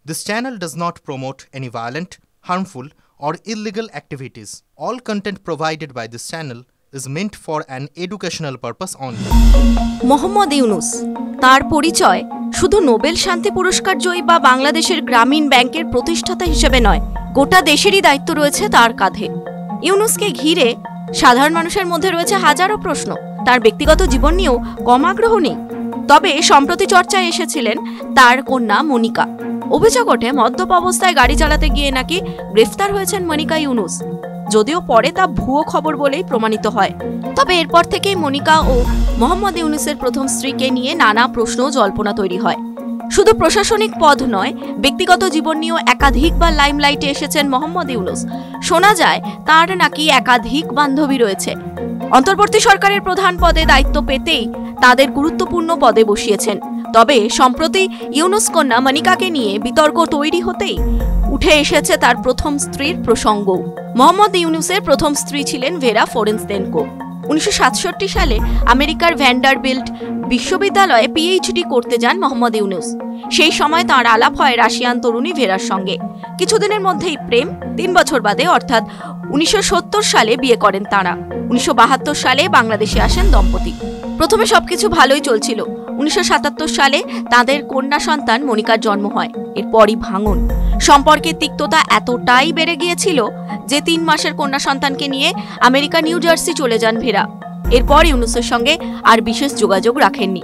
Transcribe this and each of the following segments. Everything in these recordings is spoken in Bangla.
This channel does not promote any violent, harmful, or illegal activities. All content provided by this channel is meant for an educational purpose only. Mohammad Yunus তার পরিচয় শুধু নোবেল শান্তি পুরস্কার জয়ী বা বাংলাদেশের গ্রামীণ ব্যাংকের প্রতিষ্ঠাতা হিসেবে নয়, গোটা দেশেরই দায়িত্ব রয়েছে তার কাঁধে। ইউনুসকে ঘিরে সাধারণ মানুষের মধ্যে রয়েছে হাজারো প্রশ্ন। তার ব্যক্তিগত জীবন নিয়েও কম আগ্রহ নেই। তবে সম্প্রতি চর্চায় এসেছিলেন তার কন্যা মনিকা। অভিযোগ ওঠে মদ্যপ অবস্থায় গাড়ি চালাতে গিয়ে নাকি গ্রেফতার হয়েছেন মনিকা ইউনুস, যদিও পরে তা ভুয়ো খবর বলেই প্রমাণিত হয়। তবে এরপর থেকেই মনিকা ও মোহাম্মদ ইউনুসের প্রথম স্ত্রীকে নিয়ে নানা প্রশ্ন ও জল্পনা তৈরি হয়। শুধু প্রশাসনিক পদ নয়, ব্যক্তিগত জীবন নিয়েও একাধিকবার লাইমলাইটে এসেছেন মোহাম্মদ ইউনুস। শোনা যায় তার নাকি একাধিক বান্ধবী রয়েছে। অন্তর্বর্তী সরকারের প্রধান পদে দায়িত্ব পেতেই তাদের গুরুত্বপূর্ণ পদে বসিয়েছেন। তবে সম্প্রতি ইউনুস কন্যা মনিকাকে নিয়ে বিতর্ক তৈরি হতেই উঠে এসেছে তার প্রথম স্ত্রীর প্রসঙ্গ। মোহাম্মদ ইউনুসের প্রথম স্ত্রী ছিলেন ভেরা ফোরেনস্তেনকো। 1967 সালে আমেরিকার ভ্যান্ডারবিল্ট বিশ্ববিদ্যালয়ে পিএইচডি করতে যান মোহাম্মদ ইউনুস। সেই সময় তাঁর আলাপ হয় রাশিয়ান তরুণী ভেরার সঙ্গে। কিছুদিনের মধ্যেই প্রেম। 3 বছর বাদে অর্থাৎ 1970 সালে বিয়ে করেন তাঁরা। 1972 সালে বাংলাদেশে আসেন দম্পতি। প্রথমে সবকিছু ভালোই চলছিল। 1977 সালে তাদের কন্যা সন্তান মনিকার জন্ম হয়। এরপরই ভাঙন। সম্পর্কের তিক্ততা এতটাই বেড়ে গিয়েছিল যে 3 মাসের কন্যা সন্তানকে নিয়ে আমেরিকা নিউ জার্সি চলে যান ভেরা। এরপর ইউনুসের সঙ্গে আর বিশেষ যোগাযোগ রাখেননি।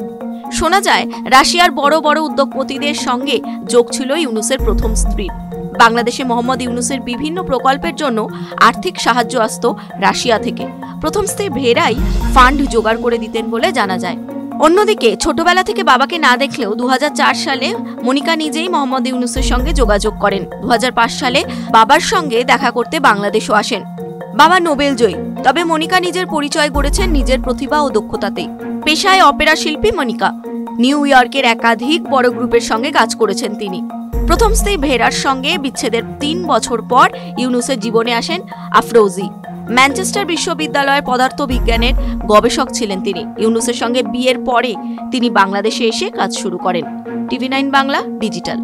শোনা যায় রাশিয়ার বড় বড় উদ্যোগপতিদের সঙ্গে যোগ ছিল ইউনুসের প্রথম স্ত্রীর। বাংলাদেশে মোহাম্মদ ইউনুসের বিভিন্ন প্রকল্পের জন্য আর্থিক সাহায্য আসত রাশিয়া থেকে। প্রথম স্ত্রী ভেরাই ফান্ড জোগাড় করে দিতেন বলে জানা যায়। অন্যদিকে ছোটবেলা থেকে বাবাকে না দেখলেও 2004 সালে মনিকা নিজেই মোহাম্মদ ইউনুসের সঙ্গে যোগাযোগ করেন। 2005 সালে বাবার সঙ্গে দেখা করতে বাংলাদেশও আসেন। বাবা নোবেল জয়ী, তবে মনিকা নিজের পরিচয় গড়েছেন নিজের প্রতিভা ও দক্ষতাতেই। পেশায় অপেরা শিল্পী মনিকা। নিউ ইয়র্কের একাধিক বড় গ্রুপের সঙ্গে কাজ করেছেন তিনি। প্রথম স্ত্রী ভেরার সঙ্গে বিচ্ছেদের 3 বছর পর ইউনুসের জীবনে আসেন আফরোজি। ম্যানচেস্টার বিশ্ববিদ্যালয়ের পদার্থবিজ্ঞানের গবেষক ছিলেন তিনি। ইউনুসের সঙ্গে বিয়ের পরে তিনি বাংলাদেশে এসে কাজ শুরু করেন। TV9 Bangla digital.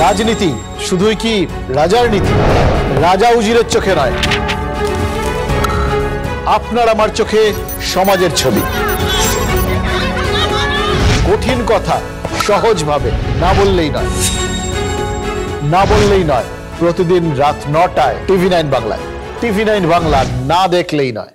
রাজনীতি শুধুই কি রাজার নীতি? রাজা উজিরের চোখে নয়, আপনার আমার চোখে সমাজের ছবি। কঠিন কথা সহজভাবে না বললেই নয়। প্রতিদিন রাত 9টায় TV9 বাংলায়। TV9 বাংলা না দেখলেই নয়।